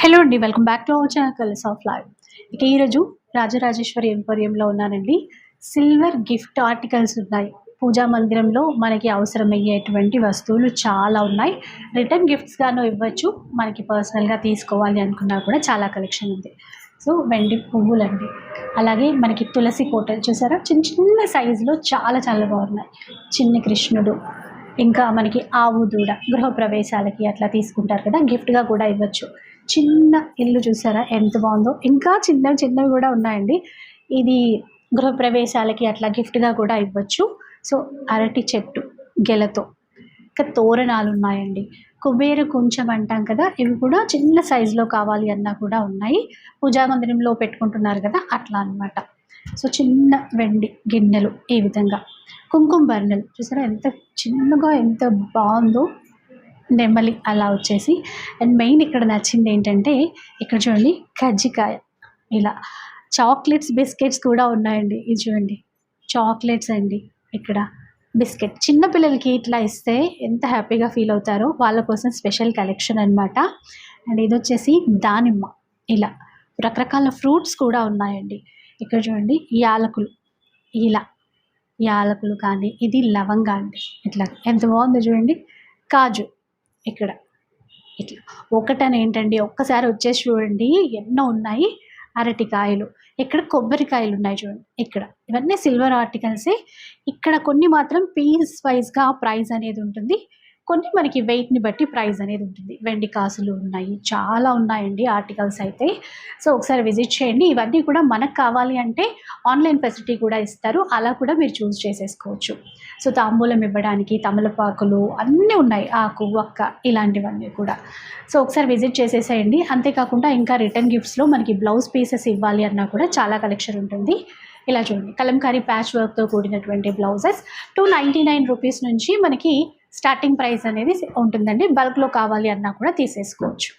Hello అండి, welcome back to our channel colours of life. ఇక ఈరోజు రాజరాజేశ్వరి ఎంపోరియంలో ఉన్నానండి. సిల్వర్ గిఫ్ట్ ఆర్టికల్స్ ఉన్నాయి. పూజా మందిరంలో మనకి అవసరమయ్యేటువంటి వస్తువులు చాలా ఉన్నాయి. రిటర్న్ గిఫ్ట్స్గాను ఇవ్వచ్చు, మనకి పర్సనల్గా తీసుకోవాలి అనుకున్నా కూడా చాలా కలెక్షన్ ఉంది. సో వెండి పువ్వులండి, అలాగే మనకి తులసి కోటలు చూసారా, చిన్న చిన్న సైజులో చాలా చాలా బాగున్నాయి. చిన్ని కృష్ణుడు, ఇంకా మనకి ఆవు దూడ గృహప్రవేశాలకి అట్లా తీసుకుంటారు కదా, గిఫ్ట్గా కూడా ఇవ్వచ్చు. చిన్న ఇల్లు చూసారా ఎంత బాగుందో, ఇంకా చిన్న చిన్నవి కూడా ఉన్నాయండి. ఇది గృహప్రవేశాలకి అట్లా గిఫ్ట్గా కూడా ఇవ్వచ్చు. సో అరటి చెట్టు గెలతో, ఇంకా తోరణాలు ఉన్నాయండి. కుబేర కొంచెం అంటాం కదా, ఇవి కూడా చిన్న సైజులో కావాలి అన్నా కూడా ఉన్నాయి. పూజా మందిరంలో పెట్టుకుంటున్నారు కదా అట్లా అనమాట. సో చిన్న వెండి గిన్నెలు, ఈ విధంగా కుంకుమ బర్నెలు చూసారా ఎంత చిన్నగా ఎంత బాగుందో, నెమలి అలా వచ్చేసి. అండ్ మెయిన్ ఇక్కడ నచ్చింది ఏంటంటే, ఇక్కడ చూడండి కజ్జికాయ, ఇలా చాక్లెట్స్ బిస్కెట్స్ కూడా ఉన్నాయండి. ఇది చూడండి చాక్లెట్స్ అండి, ఇక్కడ బిస్కెట్ చిన్నపిల్లలకి ఇట్లా ఇస్తే ఎంత హ్యాపీగా ఫీల్ అవుతారో వాళ్ళ కోసం స్పెషల్ కలెక్షన్ అనమాట. అండ్ ఇది వచ్చేసి దానిమ్మ, ఇలా రకరకాల ఫ్రూట్స్ కూడా ఉన్నాయండి. ఇక్కడ చూడండి యాలకులు, ఇలా యాలకులు కానీ, ఇది లవంగా అండి, ఇట్లా ఎంత బాగుందో చూడండి. కాజు ఇక్కడ ఇట్లా ఒకటని ఏంటండి, ఒక్కసారి వచ్చేసి చూడండి ఎన్నో ఉన్నాయి. అరటికాయలు, ఇక్కడ కొబ్బరికాయలు ఉన్నాయి చూడండి. ఇక్కడ ఇవన్నీ సిల్వర్ ఆర్టికల్సే. ఇక్కడ కొన్ని మాత్రం పీస్ వైజ్గా ప్రైస్ అనేది ఉంటుంది, కొన్ని మనకి వెయిట్ని బట్టి ప్రైస్ అనేది ఉంటుంది. వెండి కాసులు ఉన్నాయి, చాలా ఉన్నాయండి ఆర్టికల్స్ అయితే. సో ఒకసారి విజిట్ చేయండి. ఇవన్నీ కూడా మనకు కావాలి అంటే ఆన్లైన్ ఫెసిలిటీ కూడా ఇస్తారు, అలా కూడా మీరు చూస్ చేసేసుకోవచ్చు. సో తాంబూలం ఇవ్వడానికి తమలపాకులు అన్నీ ఉన్నాయి, ఆకు వక్క ఇలాంటివన్నీ కూడా. సో ఒకసారి విజిట్ చేసేసేయండి. అంతేకాకుండా ఇంకా రిటర్న్ గిఫ్ట్స్లో మనకి బ్లౌజ్ పీసెస్ ఇవ్వాలి అన్నా కూడా చాలా కలెక్షన్ ఉంటుంది. ఇలా చూడండి కలంకారీ ప్యాచ్ వర్క్తో కూడినటువంటి బ్లౌజెస్ 299 రూపీస్ నుంచి మనకి స్టార్టింగ్ ప్రైస్ అనేది ఉంటుందండి. బల్క్లో కావాలి అన్నా కూడా తీసేసుకోవచ్చు.